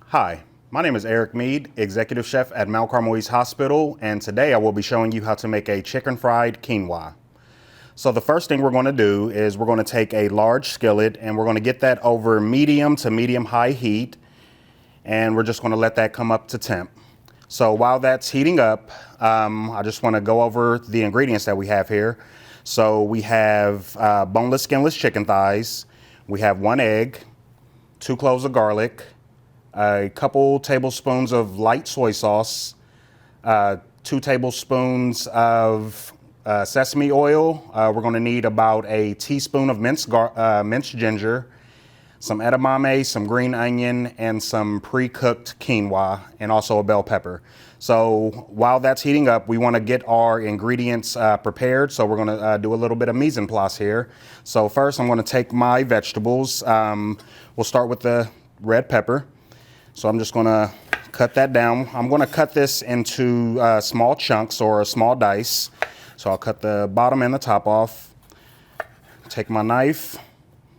Hi, my name is Eric Mead, Executive Chef at Mount Carmel East Hospital, and today I will be showing you how to make a chicken fried quinoa. So the first thing we're going to do is we're going to take a large skillet and we're going to get that over medium to medium high heat, and we're just going to let that come up to temp. So while that's heating up, I just want to go over the ingredients that we have here. So we have boneless, skinless chicken thighs. We have 1 egg, 2 cloves of garlic, a couple tablespoons of light soy sauce, 2 tablespoons of sesame oil. We're going to need about a teaspoon of minced ginger, some edamame, some green onion, and some pre-cooked quinoa, and also a bell pepper. So while that's heating up, we want to get our ingredients prepared. So we're going to do a little bit of mise en place here. So first I'm going to take my vegetables. We'll start with the red pepper. So I'm just going to cut that down. I'm going to cut this into small chunks or small dice. So I'll cut the bottom and the top off. Take my knife,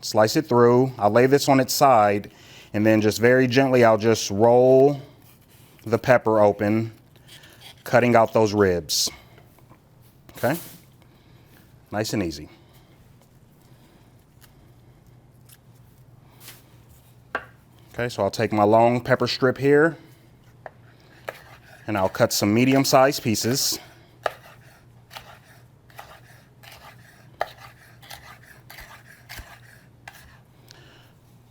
slice it through. I'll lay this on its side, and then just very gently I'll just roll the pepper open, cutting out those ribs. Okay? Nice and easy. Okay, so I'll take my long pepper strip here, and I'll cut some medium-sized pieces.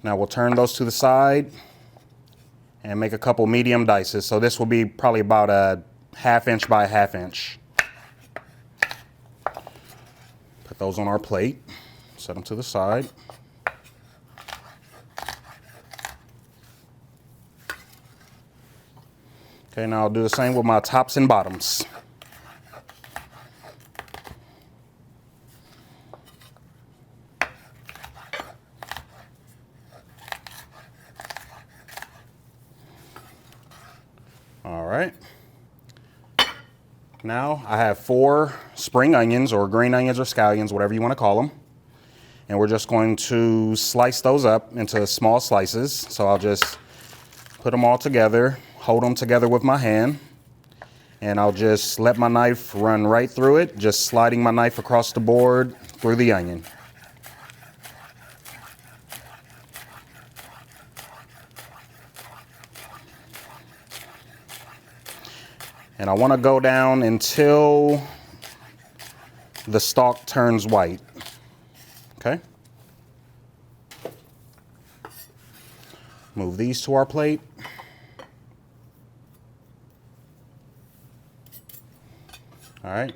Now we'll turn those to the side and make a couple medium dices. So this will be probably about a 1/2 inch by 1/2 inch. Put those on our plate, set them to the side. Okay, now I'll do the same with my tops and bottoms. All right. Now I have 4 spring onions, or green onions, or scallions, whatever you want to call them. And we're just going to slice those up into small slices. So I'll just put them all together, hold them together with my hand, and I'll just let my knife run right through it, just sliding my knife across the board through the onion. And I want to go down until the stalk turns white. Okay? Move these to our plate. All right.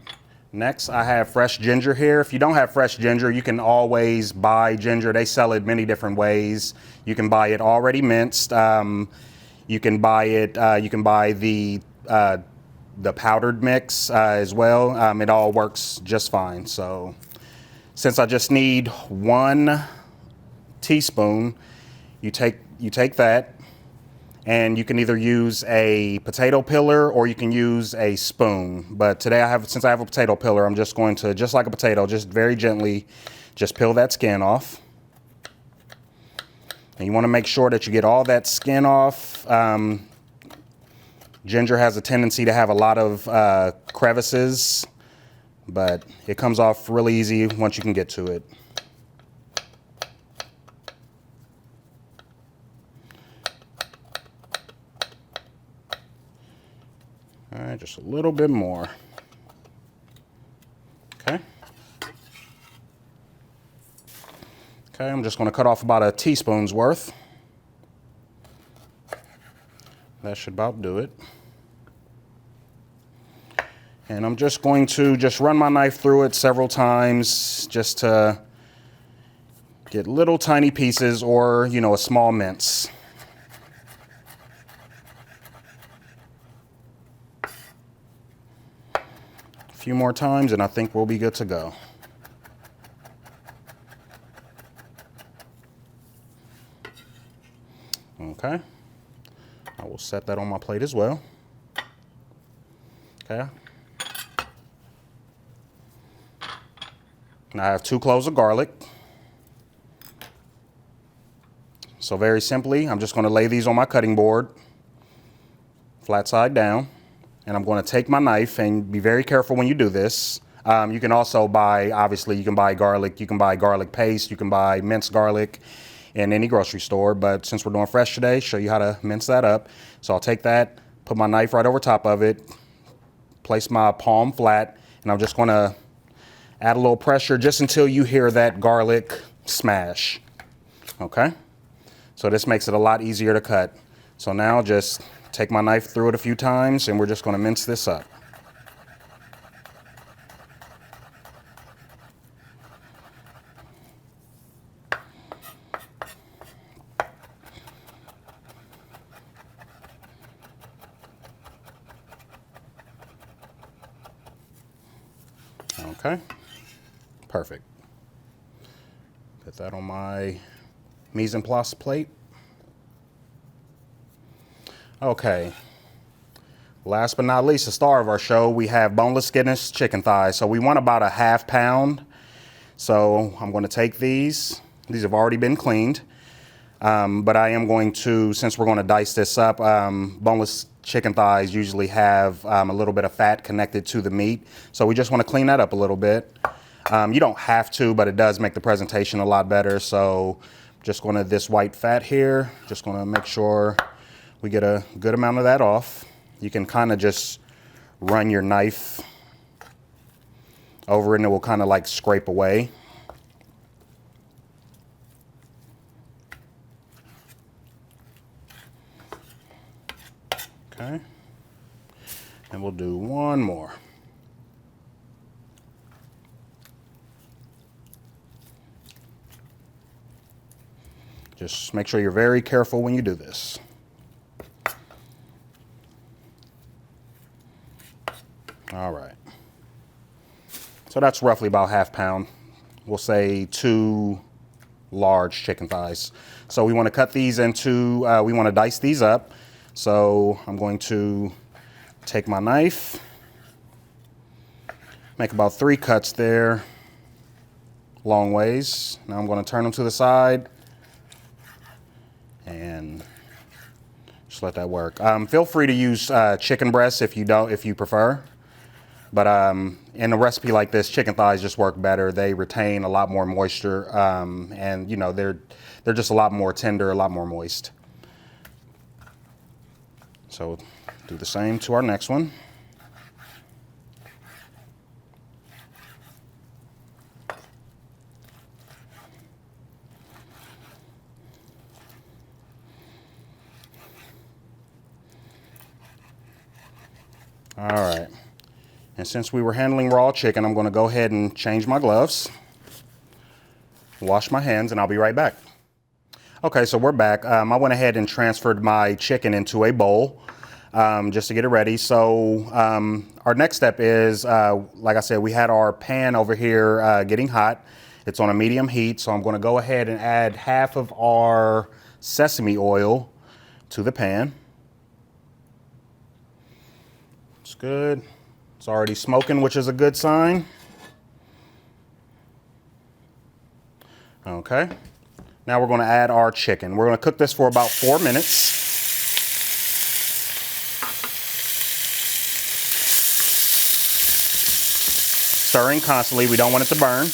Next, I have fresh ginger here. If you don't have fresh ginger, you can always buy ginger. They sell it many different ways. You can buy it already minced. You can buy it. You can buy the powdered mix as well. It all works just fine. So since I just need 1 teaspoon, you take that, and you can either use a potato peeler or you can use a spoon. But today since I have a potato peeler, I'm just going to, just like a potato, just very gently just peel that skin off. And you want to make sure that you get all that skin off. Ginger has a tendency to have a lot of crevices, but it comes off really easy once you can get to it. All right, just a little bit more. Okay. Okay, I'm just going to cut off about a teaspoon's worth. That should about do it. And I'm just going to run my knife through it several times just to get little tiny pieces, or, you know, a small mince. A few more times and I think we'll be good to go. Okay. I will set that on my plate as well. Okay. Now I have 2 cloves of garlic. So very simply, I'm just going to lay these on my cutting board, flat side down, and I'm going to take my knife, and be very careful when you do this. You can also buy, obviously, you can buy garlic, you can buy garlic paste, you can buy minced garlic in any grocery store, but since we're doing fresh today, show you how to mince that up. So I'll take that, put my knife right over top of it, place my palm flat, and I'm just going to add a little pressure just until you hear that garlic smash. Okay? So this makes it a lot easier to cut. So now just take my knife through it a few times, and we're just going to mince this up. Okay, perfect. Put that on my mise en place plate. Okay, last but not least, the star of our show, we have boneless, skinless chicken thighs. So we want about a ½ pound. So I'm going to take these. These have already been cleaned. But I am going to, since we're going to dice this up, boneless chicken thighs usually have a little bit of fat connected to the meat. So we just want to clean that up a little bit. You don't have to, but it does make the presentation a lot better. So just going to, this white fat here, just going to make sure we get a good amount of that off. You can kind of just run your knife over it and it will kind of like scrape away. Okay, and we'll do one more. Just make sure you're very careful when you do this. All right. So that's roughly about ½ pound. We'll say 2 large chicken thighs. So we want to cut these into, we want to dice these up. So I'm going to take my knife, make about 3 cuts there, long ways. Now I'm going to turn them to the side and just let that work. Feel free to use chicken breasts if you prefer. But in a recipe like this, chicken thighs just work better. They retain a lot more moisture, and you know they're just a lot more tender, a lot more moist. So do the same to our next one. All right. And since we were handling raw chicken, I'm going to go ahead and change my gloves, wash my hands, and I'll be right back. Okay, so we're back. I went ahead and transferred my chicken into a bowl just to get it ready. So our next step is, like I said, we had our pan over here getting hot. It's on a medium heat, so I'm going to go ahead and add half of our sesame oil to the pan. It's good. It's already smoking, which is a good sign. Okay. Now we're going to add our chicken. We're going to cook this for about 4 minutes. Stirring constantly. We don't want it to burn.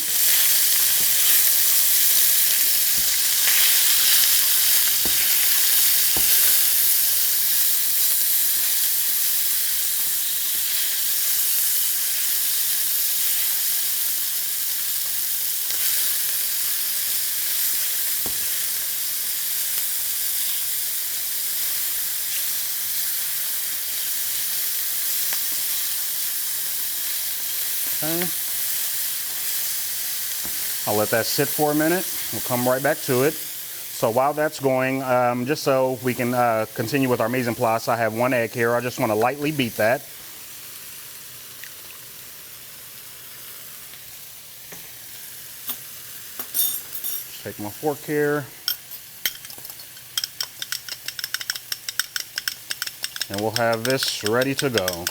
Okay. I'll let that sit for a minute. We'll come right back to it. So while that's going, just so we can continue with our mise en place, I have 1 egg here. I just want to lightly beat that. Take my fork here. And we'll have this ready to go.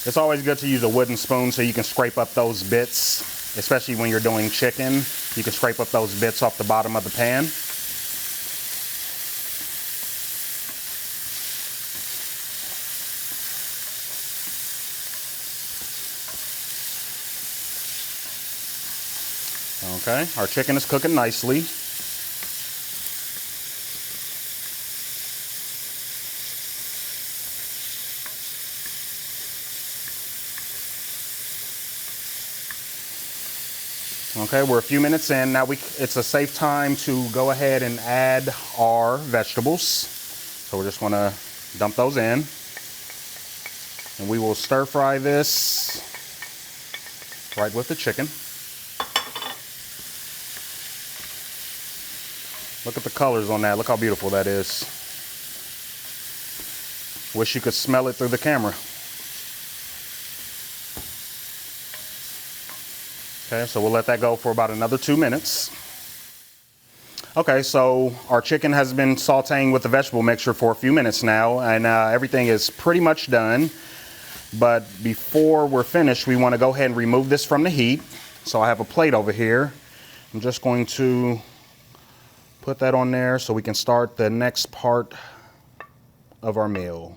It's always good to use a wooden spoon so you can scrape up those bits, especially when you're doing chicken. You can scrape up those bits off the bottom of the pan. Okay, our chicken is cooking nicely. Okay, we're a few minutes in. Now it's a safe time to go ahead and add our vegetables. So we're just gonna dump those in. And we will stir fry this right with the chicken. Look at the colors on that. Look how beautiful that is. Wish you could smell it through the camera. Okay, so we'll let that go for about another 2 minutes. Okay, so our chicken has been sauteing with the vegetable mixture for a few minutes now, and everything is pretty much done. But before we're finished, we want to go ahead and remove this from the heat. So I have a plate over here. I'm just going to put that on there so we can start the next part of our meal.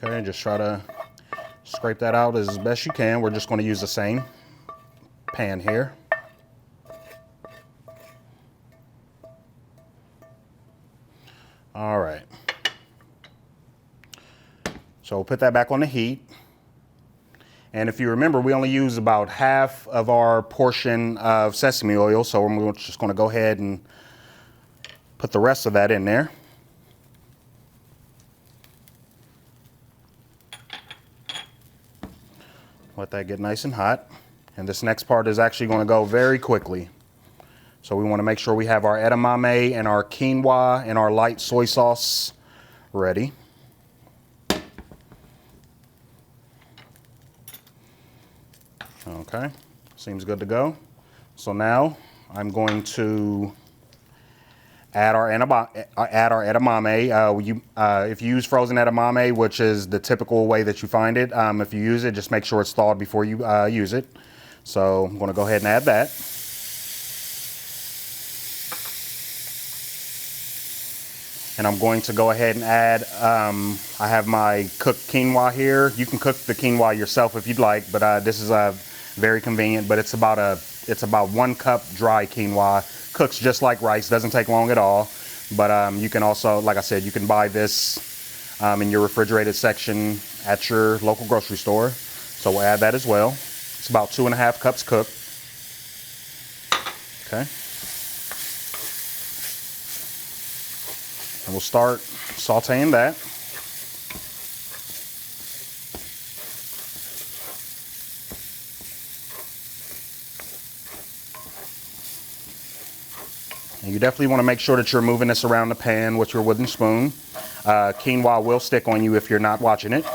Okay, just try to scrape that out as best you can. We're just going to use the same pan here. All right. So we'll put that back on the heat. And if you remember, we only use about half of our portion of sesame oil. So we're just going to go ahead and put the rest of that in there. Let that get nice and hot. And this next part is actually going to go very quickly. So we want to make sure we have our edamame and our quinoa and our light soy sauce ready. Okay, seems good to go. So now I'm going to add our edamame. If you use frozen edamame, which is the typical way that you find it, if you use it, just make sure it's thawed before you use it. So I'm going to go ahead and add that. And I'm going to go ahead and add, I have my cooked quinoa here. You can cook the quinoa yourself if you'd like, but this is very convenient. But it's about 1 cup dry quinoa. Cooks just like rice, doesn't take long at all. But you can also, like I said, you can buy this in your refrigerated section at your local grocery store. So we'll add that as well. It's about 2.5 cups cooked. Okay. And we'll start sauteing that. And you definitely want to make sure that you're moving this around the pan with your wooden spoon. Quinoa will stick on you if you're not watching it.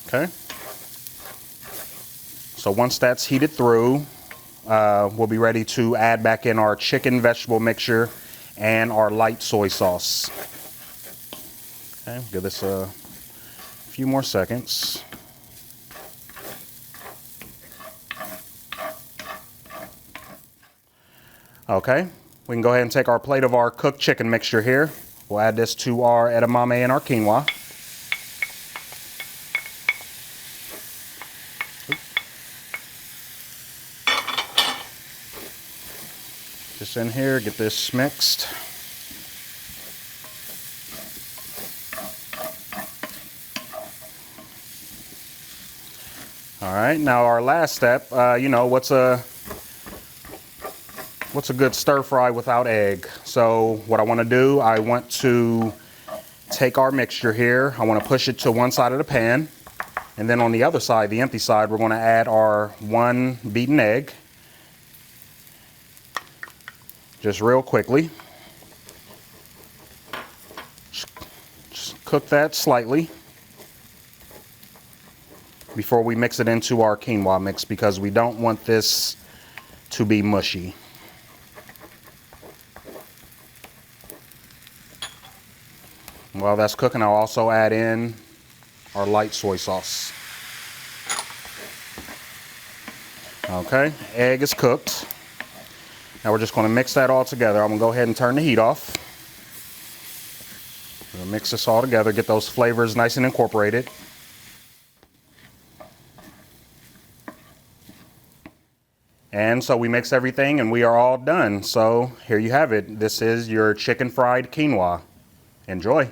Okay. So once that's heated through, we'll be ready to add back in our chicken vegetable mixture and our light soy sauce. Okay, give this a few more seconds. Okay, we can go ahead and take our plate of our cooked chicken mixture here. We'll add this to our edamame and our quinoa. Just in here, get this mixed. All right, now our last step, what's a good stir fry without egg? So what I want to do, I want to take our mixture here. I want to push it to one side of the pan. And then on the other side, the empty side, we're going to add our 1 beaten egg. Just real quickly. Just cook that slightly before we mix it into our quinoa mix, because we don't want this to be mushy. While that's cooking, I'll also add in our light soy sauce. Okay, egg is cooked. Now we're just going to mix that all together. I'm going to go ahead and turn the heat off. We're going to mix this all together, get those flavors nice and incorporated. And so we mix everything and we are all done. So here you have it. This is your chicken fried quinoa. Enjoy.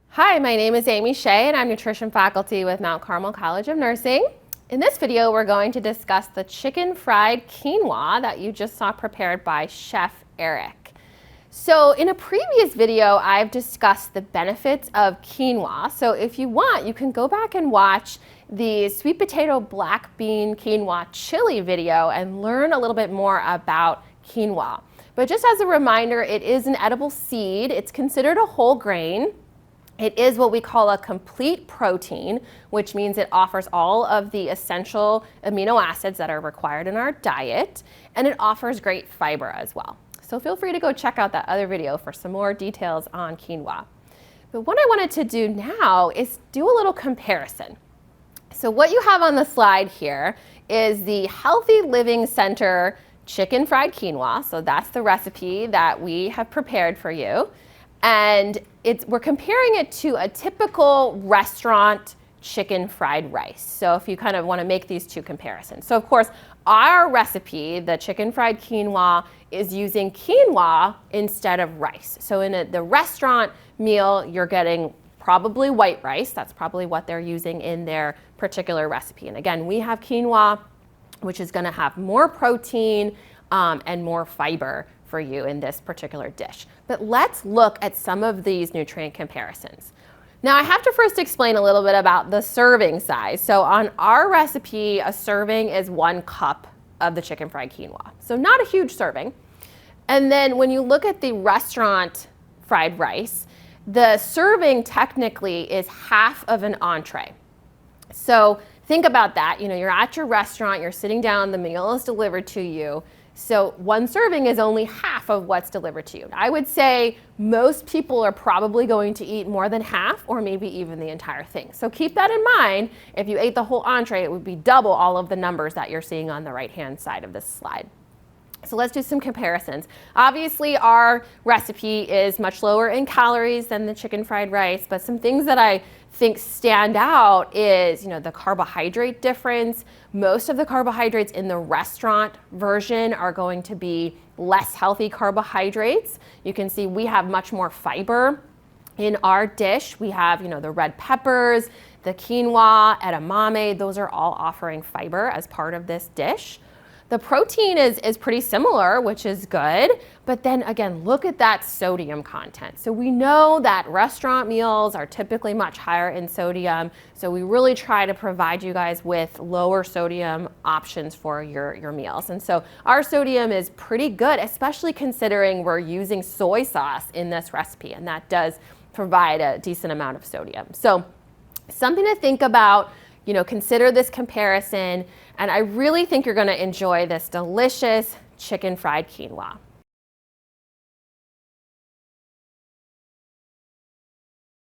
Hi, my name is Amy Shea and I'm nutrition faculty with Mount Carmel College of Nursing. In this video, we're going to discuss the chicken fried quinoa that you just saw prepared by Chef Eric. So in a previous video, I've discussed the benefits of quinoa. So if you want, you can go back and watch the sweet potato black bean quinoa chili video and learn a little bit more about quinoa. But just as a reminder, it is an edible seed. It's considered a whole grain. It is what we call a complete protein, which means it offers all of the essential amino acids that are required in our diet, and it offers great fiber as well. So feel free to go check out that other video for some more details on quinoa. But what I wanted to do now is do a little comparison. So what you have on the slide here is the Healthy Living Center chicken fried quinoa. So that's the recipe that we have prepared for you. And we're comparing it to a typical restaurant chicken fried rice. So if you kind of want to make these two comparisons. So of course, our recipe, the chicken fried quinoa, is using quinoa instead of rice. So in the restaurant meal, you're getting probably white rice. That's probably what they're using in their particular recipe. And again, we have quinoa, which is going to have more protein and more fiber for you in this particular dish. But let's look at some of these nutrient comparisons. Now I have to first explain a little bit about the serving size. So on our recipe, a serving is 1 cup of the chicken fried quinoa. So not a huge serving. And then when you look at the restaurant fried rice, the serving technically is half of an entree. So think about that. You're at your restaurant, you're sitting down, the meal is delivered to you. So 1 serving is only half of what's delivered to you. I would say most people are probably going to eat more than half or maybe even the entire thing. So keep that in mind. If you ate the whole entree, it would be double all of the numbers that you're seeing on the right-hand side of this slide. So let's do some comparisons. Obviously, our recipe is much lower in calories than the chicken fried rice, but some things that I think stand out is, the carbohydrate difference. Most of the carbohydrates in the restaurant version are going to be less healthy carbohydrates. You can see we have much more fiber in our dish. We have, the red peppers, the quinoa, edamame, those are all offering fiber as part of this dish. The protein is pretty similar, which is good, but then again, look at that sodium content. So we know that restaurant meals are typically much higher in sodium, so we really try to provide you guys with lower sodium options for your meals. And so our sodium is pretty good, especially considering we're using soy sauce in this recipe, and that does provide a decent amount of sodium. So something to think about. Consider this comparison, and I really think you're going to enjoy this delicious chicken fried quinoa.